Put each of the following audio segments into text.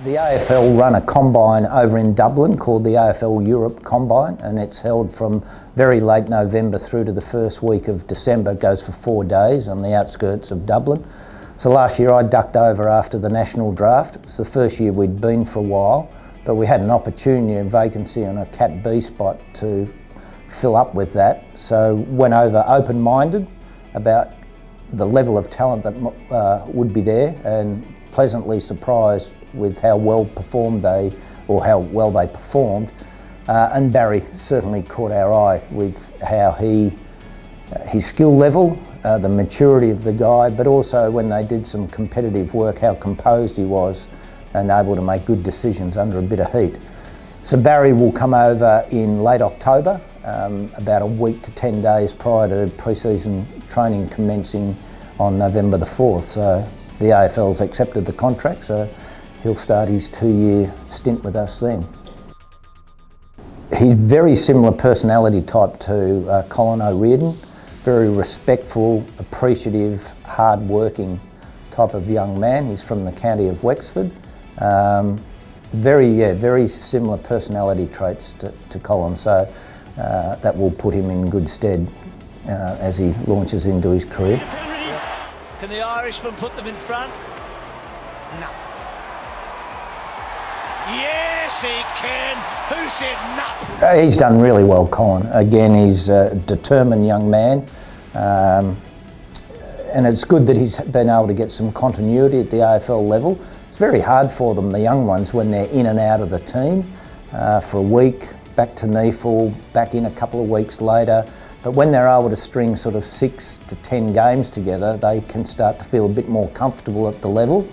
The AFL run a combine over in Dublin called the AFL Europe Combine, and it's held from very late November through to the first week of December. It goes for 4 days on the outskirts of Dublin. So last year I ducked over after the national draft. It's the first year we'd been for a while, but we had an opportunity and vacancy on a Cat B spot to fill up with that. So went over open-minded about the level of talent that would be there, and pleasantly surprised with how well performed how well they performed. And Barry certainly caught our eye with how his skill level, the maturity of the guy, but also when they did some competitive work, how composed he was and able to make good decisions under a bit of heat. So Barry will come over in late October, about a week to 10 days prior to pre-season training commencing on November the 4th. So the AFL's accepted the contract, so he'll start his 2-year stint with us then. He's very similar personality type to Colin O'Riordan, very respectful, appreciative, hard-working type of young man. He's from the county of Wexford. Very similar personality traits to Colin, so that will put him in good stead as he launches into his career. Can the Irishman put them in front? No. Yes, he can. Who said no? He's done really well, Colin. Again, he's a determined young man. And it's good that he's been able to get some continuity at the AFL level. It's very hard for them, the young ones, when they're in and out of the team for a week, back to NEFL, back in a couple of weeks later. But when they're able to string sort of 6 to 10 games together, they can start to feel a bit more comfortable at the level.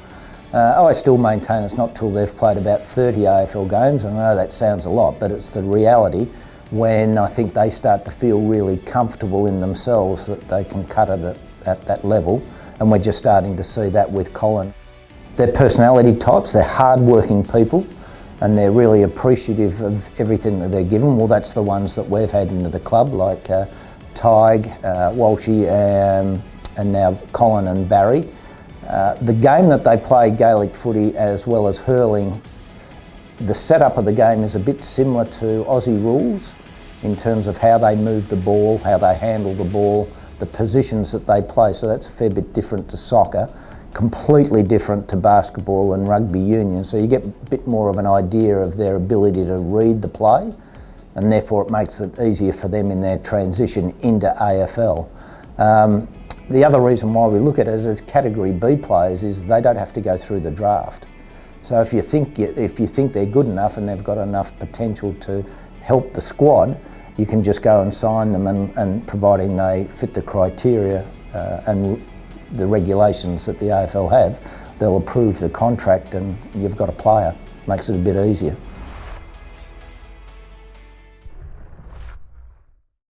I still maintain it's not till they've played about 30 AFL games. I know that sounds a lot, but it's the reality when I think they start to feel really comfortable in themselves that they can cut it at that level. And we're just starting to see that with Colin. They're personality types, they're hard-working people, and they're really appreciative of everything that they're given. Well, that's the ones that we've had into the club, like Tig, Walshy, and now Colin and Barry. The game that they play, Gaelic footy as well as hurling, the setup of the game is a bit similar to Aussie rules in terms of how they move the ball, how they handle the ball, the positions that they play. So that's a fair bit different to soccer. Completely different to basketball and rugby union, so you get a bit more of an idea of their ability to read the play, and therefore it makes it easier for them in their transition into AFL. The other reason why we look at it as Category B players is they don't have to go through the draft. So if you think they're good enough and they've got enough potential to help the squad, you can just go and sign them, and providing they fit the criteria and the regulations that the AFL have, they'll approve the contract and you've got a player. Makes it a bit easier.